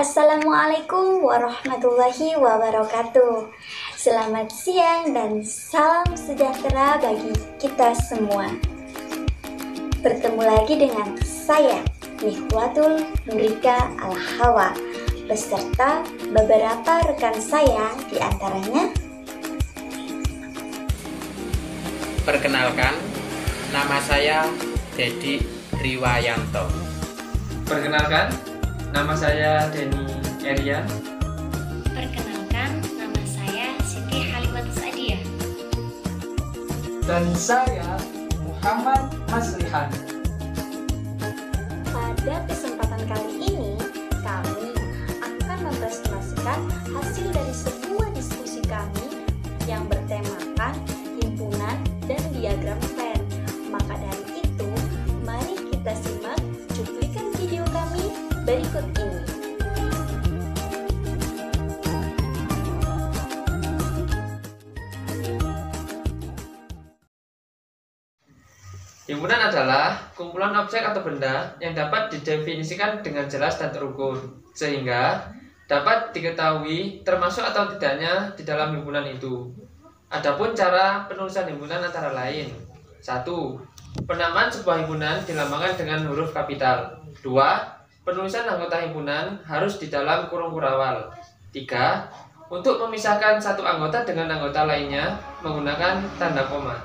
Assalamualaikum warahmatullahi wabarakatuh. Selamat siang dan salam sejahtera bagi kita semua. Bertemu lagi dengan saya, Nihwatul Nurika Al-Hawa, beserta beberapa rekan saya, di antaranya. Perkenalkan, nama saya Dedi Riwayanto. Perkenalkan, nama saya Denny Erian. Perkenalkan, nama saya Siti Halimah Sadiah. Dan saya Muhammad Maslihan. Pada kesempatan kali ini, kami akan mempresentasikan hasil dari sebuah diskusi kami yang bertemakan himpunan dan diagram Venn. Maka dari itu, mari kita simak cuplikan video kami berikut ini. Himpunan adalah kumpulan objek atau benda yang dapat didefinisikan dengan jelas dan terukur, sehingga dapat diketahui termasuk atau tidaknya di dalam himpunan itu. Adapun cara penulisan himpunan antara lain: 1. Penamaan sebuah himpunan dilambangkan dengan huruf kapital. 2. Penulisan anggota himpunan harus di dalam kurung kurawal. 3. Untuk memisahkan satu anggota dengan anggota lainnya menggunakan tanda koma.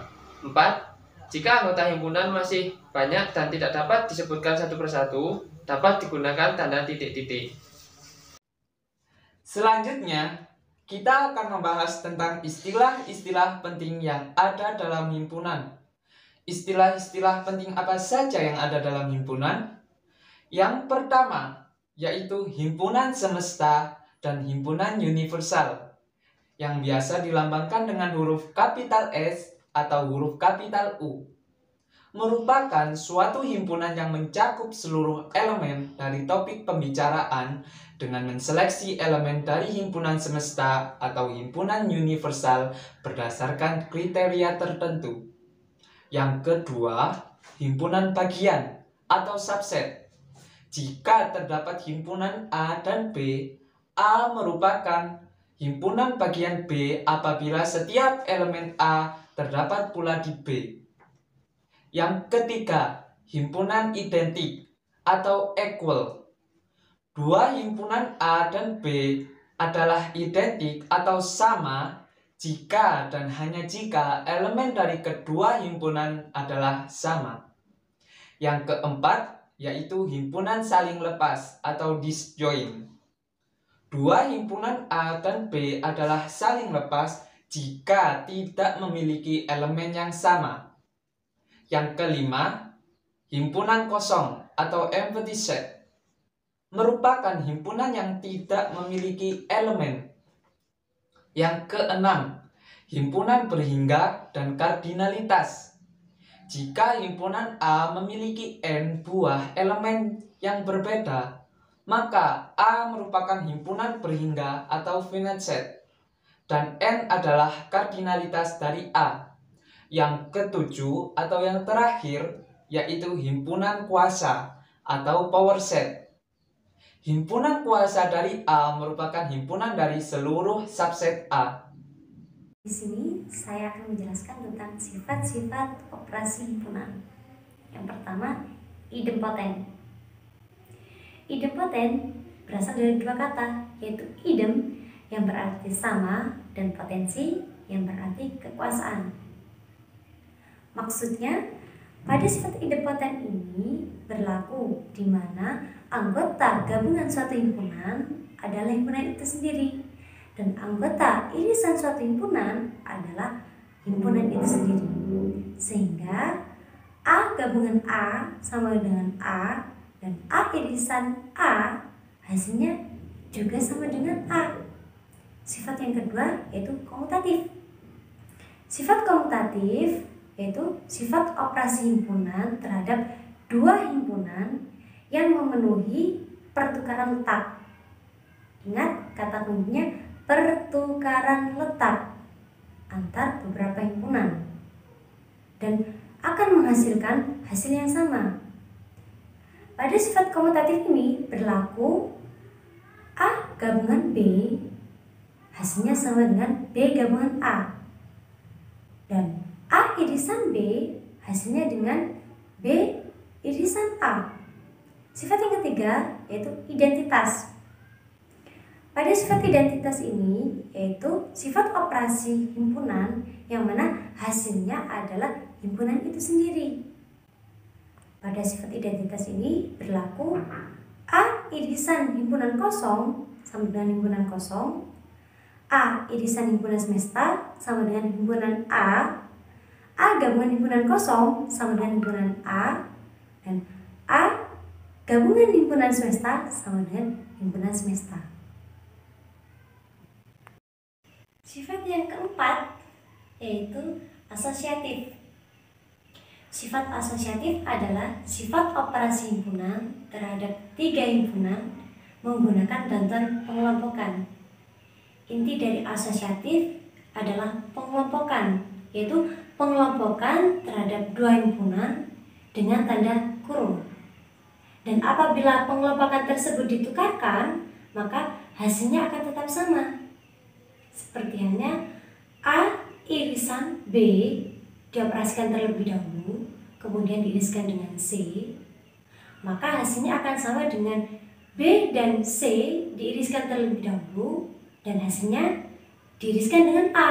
4. Jika anggota himpunan masih banyak dan tidak dapat disebutkan satu persatu, dapat digunakan tanda titik-titik. Selanjutnya, kita akan membahas tentang istilah-istilah penting yang ada dalam himpunan. Istilah-istilah penting apa saja yang ada dalam himpunan? Yang pertama, yaitu himpunan semesta dan himpunan universal, yang biasa dilambangkan dengan huruf kapital S atau huruf kapital U. Merupakan suatu himpunan yang mencakup seluruh elemen dari topik pembicaraan dengan menseleksi elemen dari himpunan semesta atau himpunan universal berdasarkan kriteria tertentu. Yang kedua, himpunan bagian atau subset. Jika terdapat himpunan A dan B, A merupakan himpunan bagian B apabila setiap elemen A terdapat pula di B. Yang ketiga, himpunan identik atau equal. Dua himpunan A dan B adalah identik atau sama jika dan hanya jika elemen dari kedua himpunan adalah sama. Yang keempat, yaitu himpunan saling lepas atau disjoint. Dua himpunan A dan B adalah saling lepas jika tidak memiliki elemen yang sama. Yang kelima, himpunan kosong atau empty set merupakan himpunan yang tidak memiliki elemen. Yang keenam, himpunan berhingga dan kardinalitas. Jika himpunan A memiliki N buah elemen yang berbeda, maka A merupakan himpunan berhingga atau finite set, dan N adalah kardinalitas dari A. Yang ketujuh atau yang terakhir, yaitu himpunan kuasa atau power set. Himpunan kuasa dari A merupakan himpunan dari seluruh subset A. Di sini saya akan menjelaskan tentang sifat-sifat operasi himpunan. Yang pertama, idempoten. Idempoten berasal dari dua kata, yaitu idem yang berarti sama dan potensi yang berarti kekuasaan. Maksudnya, pada sifat idempoten ini berlaku di mana anggota gabungan suatu himpunan adalah himpunan itu sendiri, dan anggota irisan suatu himpunan adalah himpunan itu sendiri. Sehingga A gabungan A sama dengan A, dan A irisan A hasilnya juga sama dengan A. Sifat yang kedua yaitu komutatif. Sifat komutatif yaitu sifat operasi himpunan terhadap dua himpunan yang memenuhi pertukaran letak. Ingat kata kuncinya pertukaran letak antar beberapa himpunan dan akan menghasilkan hasil yang sama. Pada sifat komutatif ini berlaku gabungan B hasilnya sama dengan B gabungan A. Dan A irisan B hasilnya dengan B irisan A. Sifat yang ketiga yaitu identitas. Pada sifat identitas ini yaitu sifat operasi himpunan yang mana hasilnya adalah himpunan itu sendiri. Pada sifat identitas ini berlaku A irisan himpunan kosong sama dengan himpunan kosong, A irisan himpunan semesta sama dengan himpunan A gabungan himpunan kosong sama dengan himpunan A, dan A gabungan himpunan semesta sama dengan himpunan semesta. Sifat yang keempat yaitu asosiatif. Sifat asosiatif adalah sifat operasi himpunan terhadap 3 himpunan menggunakan bantuan pengelompokan. Inti dari asosiatif adalah pengelompokan, yaitu pengelompokan terhadap 2 himpunan dengan tanda kurung. Dan apabila pengelompokan tersebut ditukarkan, maka hasilnya akan tetap sama. Seperti halnya A irisan B dioperasikan terlebih dahulu, kemudian diiriskan dengan C, maka hasilnya akan sama dengan B dan C diiriskan terlebih dahulu, dan hasilnya diiriskan dengan A.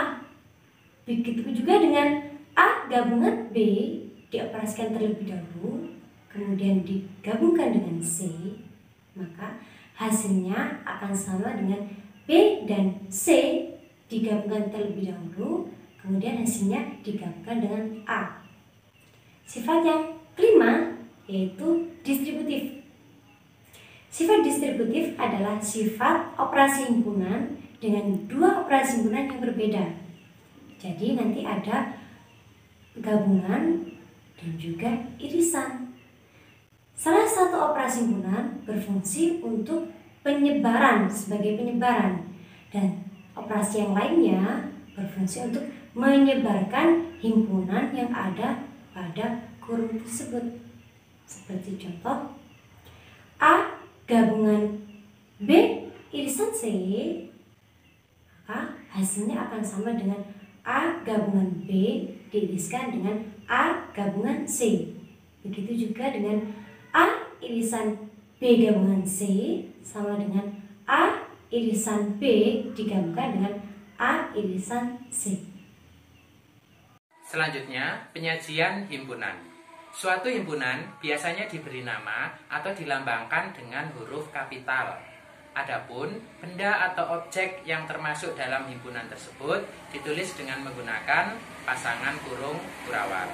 Begitu juga dengan A gabungan B dioperasikan terlebih dahulu, kemudian digabungkan dengan C, maka hasilnya akan sama dengan B dan C digabungkan terlebih dahulu, kemudian hasilnya digabungkan dengan A. Sifat yang kelima yaitu distributif. Sifat distributif adalah sifat operasi himpunan dengan 2 operasi himpunan yang berbeda. Jadi nanti ada gabungan dan juga irisan. Salah satu operasi himpunan berfungsi untuk penyebaran sebagai penyebaran, dan operasi yang lainnya berfungsi untuk menyebarkan himpunan yang ada pada kurung tersebut. Seperti contoh A gabungan B irisan C, maka hasilnya akan sama dengan A gabungan B diiriskan dengan A gabungan C. Begitu juga dengan A irisan B gabungan C sama dengan A irisan B digabungkan dengan A irisan C. Selanjutnya, penyajian himpunan. Suatu himpunan biasanya diberi nama atau dilambangkan dengan huruf kapital. Adapun benda atau objek yang termasuk dalam himpunan tersebut ditulis dengan menggunakan pasangan kurung kurawal.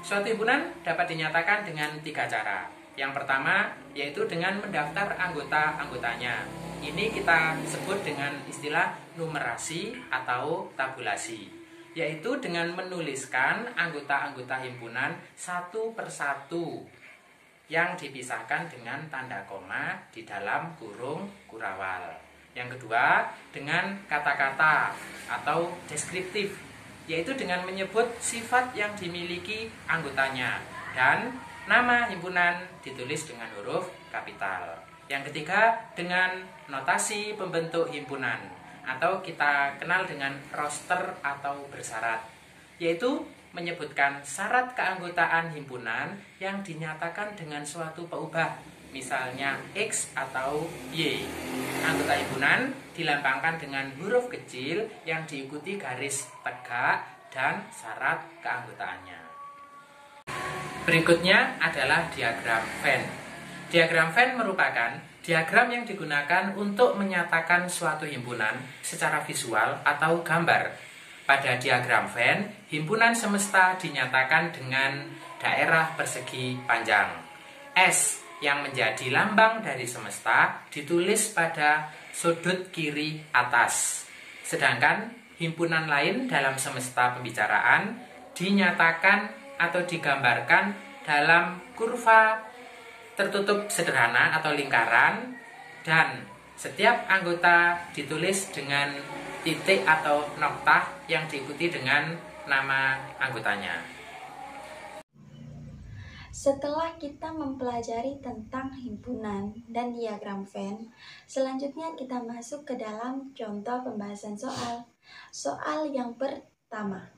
Suatu himpunan dapat dinyatakan dengan 3 cara. Yang pertama yaitu dengan mendaftar anggota-anggotanya. Ini kita sebut dengan istilah numerasi atau tabulasi, yaitu dengan menuliskan anggota-anggota himpunan satu persatu yang dipisahkan dengan tanda koma di dalam kurung kurawal. Yang kedua, dengan kata-kata atau deskriptif, yaitu dengan menyebut sifat yang dimiliki anggotanya, dan nama himpunan ditulis dengan huruf kapital. Yang ketiga, dengan notasi pembentuk himpunan, atau kita kenal dengan roster atau bersyarat, yaitu menyebutkan syarat keanggotaan himpunan yang dinyatakan dengan suatu peubah, misalnya X atau Y. Anggota himpunan dilambangkan dengan huruf kecil yang diikuti garis tegak dan syarat keanggotaannya. Berikutnya adalah diagram Venn. Diagram Venn merupakan diagram yang digunakan untuk menyatakan suatu himpunan secara visual atau gambar. Pada diagram Venn, himpunan semesta dinyatakan dengan daerah persegi panjang. S yang menjadi lambang dari semesta ditulis pada sudut kiri atas. Sedangkan himpunan lain dalam semesta pembicaraan dinyatakan atau digambarkan dalam kurva tertutup sederhana atau lingkaran, dan setiap anggota ditulis dengan titik atau noktah yang diikuti dengan nama anggotanya. Setelah kita mempelajari tentang himpunan dan diagram Venn, selanjutnya kita masuk ke dalam contoh pembahasan soal. Soal yang pertama.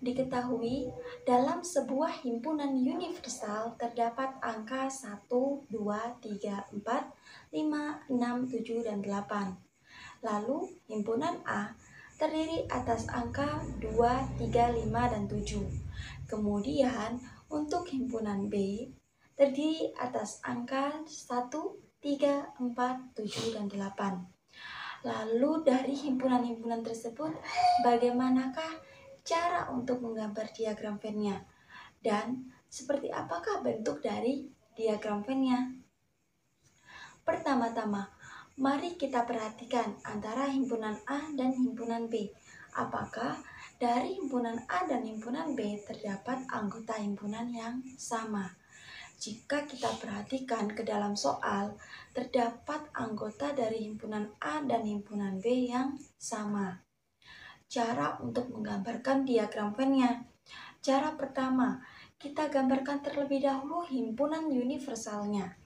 Diketahui dalam sebuah himpunan universal terdapat angka 1, 2, 3, 4, 5, 6, 7, dan 8. Lalu himpunan A terdiri atas angka 2, 3, 5, dan 7. Kemudian untuk himpunan B terdiri atas angka 1, 3, 4, 7, dan 8. Lalu dari himpunan-himpunan tersebut, bagaimanakah cara untuk menggambar diagram Venn-nya? Dan seperti apakah bentuk dari diagram Venn-nya? Pertama-tama, mari kita perhatikan antara himpunan A dan himpunan B. Apakah dari himpunan A dan himpunan B terdapat anggota himpunan yang sama? Jika kita perhatikan ke dalam soal, terdapat anggota dari himpunan A dan himpunan B yang sama. Cara untuk menggambarkan diagram Venn-nya. Cara pertama, kita gambarkan terlebih dahulu himpunan universalnya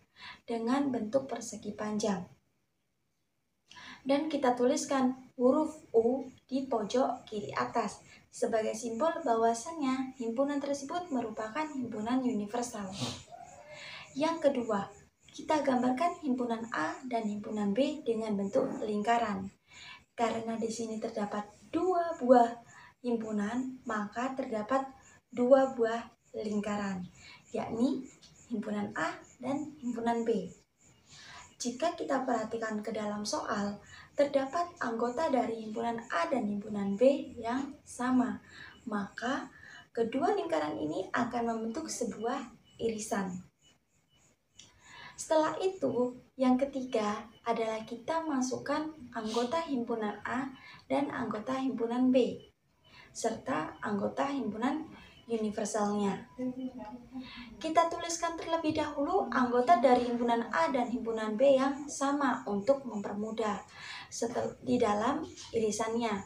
dengan bentuk persegi panjang. Dan kita tuliskan huruf U di pojok kiri atas sebagai simbol bahwasannya himpunan tersebut merupakan himpunan universal. Yang kedua, kita gambarkan himpunan A dan himpunan B dengan bentuk lingkaran. Karena di sini terdapat 2 buah himpunan, maka terdapat 2 buah lingkaran, yakni himpunan A dan himpunan B. Jika kita perhatikan ke dalam soal, terdapat anggota dari himpunan A dan himpunan B yang sama, maka kedua lingkaran ini akan membentuk sebuah irisan. Setelah itu, yang ketiga adalah kita masukkan anggota himpunan A dan anggota himpunan B, serta anggota himpunan universalnya. Kita tuliskan terlebih dahulu anggota dari himpunan A dan himpunan B yang sama untuk mempermudah di dalam irisannya.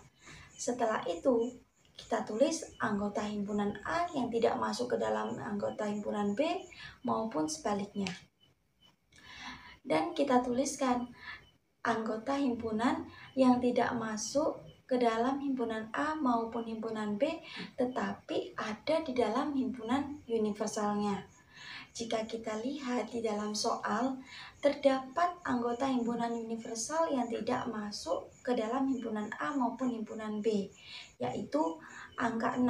Setelah itu, kita tulis anggota himpunan A yang tidak masuk ke dalam anggota himpunan B maupun sebaliknya. Dan kita tuliskan anggota himpunan yang tidak masuk ke dalam himpunan A maupun himpunan B, tetapi ada di dalam himpunan universalnya. Jika kita lihat di dalam soal, terdapat anggota himpunan universal yang tidak masuk ke dalam himpunan A maupun himpunan B, yaitu angka 6.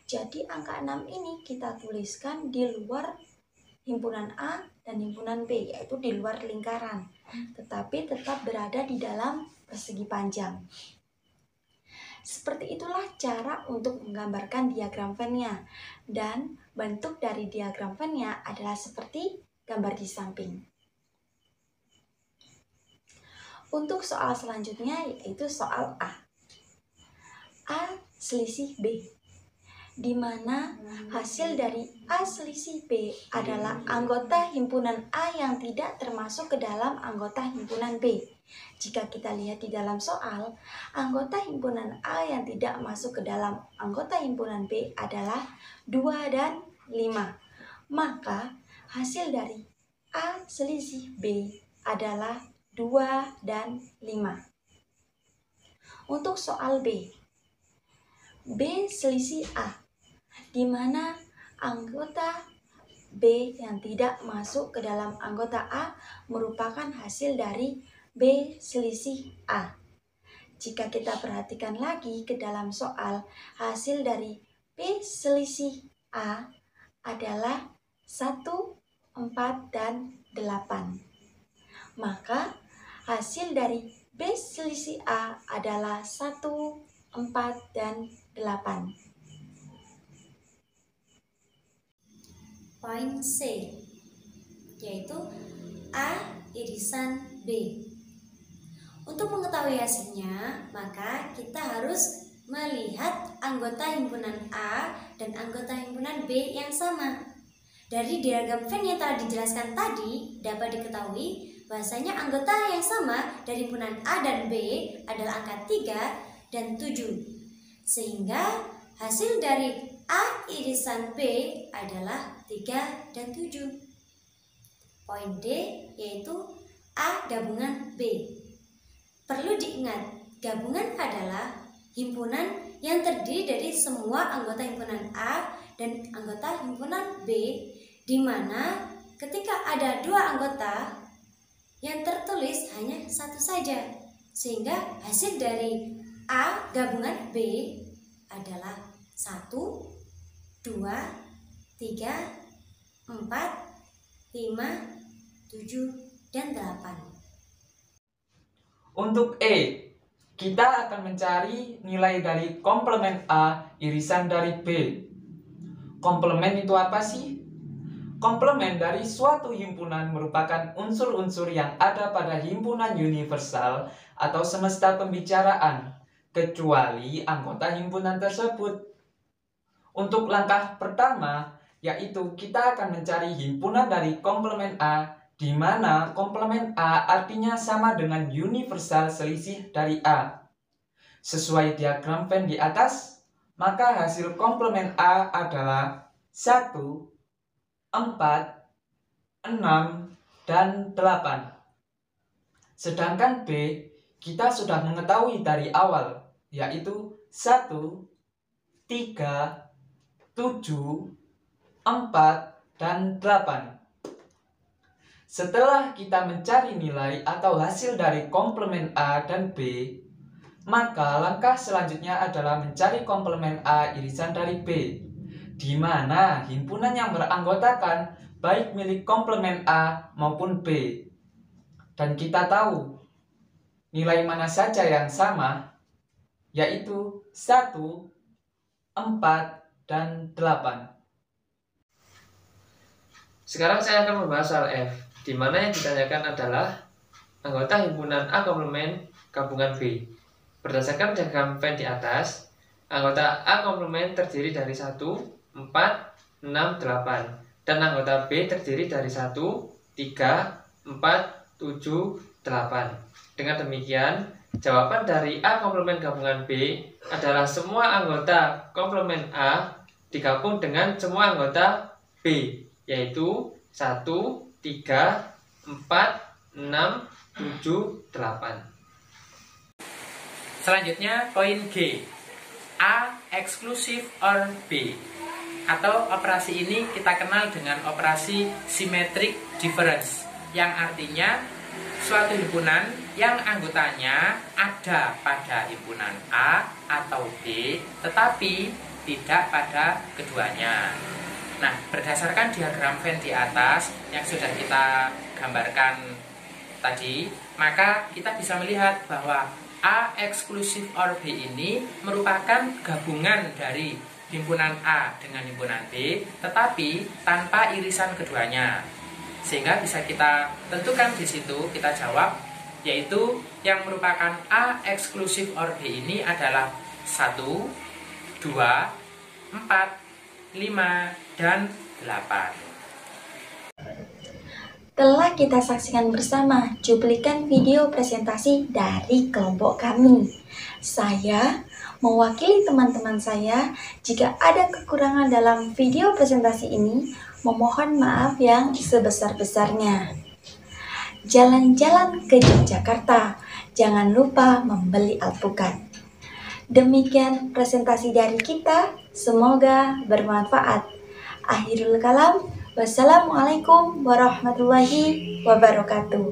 Jadi angka 6 ini kita tuliskan di luar himpunan A dan himpunan B, yaitu di luar lingkaran, tetapi tetap berada di dalam persegi panjang. Seperti itulah cara untuk menggambarkan diagram Venn-nya, dan bentuk dari diagram Venn-nya adalah seperti gambar di samping. Untuk soal selanjutnya yaitu soal A. A selisih B, di mana hasil dari A selisih B adalah anggota himpunan A yang tidak termasuk ke dalam anggota himpunan B. Jika kita lihat di dalam soal, anggota himpunan A yang tidak masuk ke dalam anggota himpunan B adalah 2 dan 5. Maka hasil dari A selisih B adalah 2 dan 5. Untuk soal B, B selisih A, di mana anggota B yang tidak masuk ke dalam anggota A merupakan hasil dari B selisih A. Jika kita perhatikan lagi ke dalam soal, hasil dari B selisih A adalah 1, 4, dan 8. Maka hasil dari B selisih A adalah 1, 4, dan 8. Poin C, yaitu A irisan B. Untuk mengetahui hasilnya, maka kita harus melihat anggota himpunan A dan anggota himpunan B yang sama. Dari diagram Venn yang telah dijelaskan tadi, dapat diketahui bahwasanya anggota yang sama dari himpunan A dan B adalah angka 3 dan 7. Sehingga hasil dari A irisan B adalah 3 dan 7. Poin D yaitu A gabungan B. Perlu diingat, gabungan adalah himpunan yang terdiri dari semua anggota himpunan A dan anggota himpunan B, di mana ketika ada dua anggota yang tertulis hanya satu saja, sehingga hasil dari A gabungan B adalah 1, 2, 3, 4, 5, 7, dan 8. Untuk E, kita akan mencari nilai dari komplement A irisan dari B. Komplement itu apa sih? Komplement dari suatu himpunan merupakan unsur-unsur yang ada pada himpunan universal atau semesta pembicaraan, kecuali anggota himpunan tersebut. Untuk langkah pertama, yaitu kita akan mencari himpunan dari komplement A, di mana komplement A artinya sama dengan universal selisih dari A. Sesuai diagram Venn di atas, maka hasil komplement A adalah 1, 4, 6, dan 8. Sedangkan B, kita sudah mengetahui dari awal, yaitu 1, 3, 7, 4, dan 8. Setelah kita mencari nilai atau hasil dari komplement A dan B, maka langkah selanjutnya adalah mencari komplement A irisan dari B, di mana himpunan yang beranggotakan baik milik komplement A maupun B. Dan kita tahu nilai mana saja yang sama, yaitu 1, 4, dan 8. Sekarang saya akan membahas soal F, di mana yang ditanyakan adalah anggota himpunan A komplement gabungan B. Berdasarkan diagram Venn di atas, anggota A komplement terdiri dari 1, 4, 6, 8, dan anggota B terdiri dari 1, 3, 4, 7, 8. Dengan demikian, jawaban dari A komplement gabungan B adalah semua anggota komplement A digabung dengan semua anggota B, yaitu 1, 3, 4, 6, 7, 8. Selanjutnya poin G, A eksklusif or B, atau operasi ini kita kenal dengan operasi symmetric difference, yang artinya suatu himpunan yang anggotanya ada pada himpunan A atau B tetapi tidak pada keduanya. Nah, berdasarkan diagram Venn di atas yang sudah kita gambarkan tadi, maka kita bisa melihat bahwa A eksklusif or B ini merupakan gabungan dari himpunan A dengan himpunan B, tetapi tanpa irisan keduanya. Sehingga bisa kita tentukan di situ, kita jawab, yaitu yang merupakan A eksklusif or B ini adalah 1, 2, 4, 5, dan 8. Telah kita saksikan bersama cuplikan video presentasi dari kelompok kami. Saya mewakili teman-teman saya, jika ada kekurangan dalam video presentasi ini, memohon maaf yang sebesar-besarnya. Jalan-jalan ke Yogyakarta, jangan lupa membeli alpukat. Demikian presentasi dari kita, semoga bermanfaat. Akhirul kalam, wassalamualaikum warahmatullahi wabarakatuh.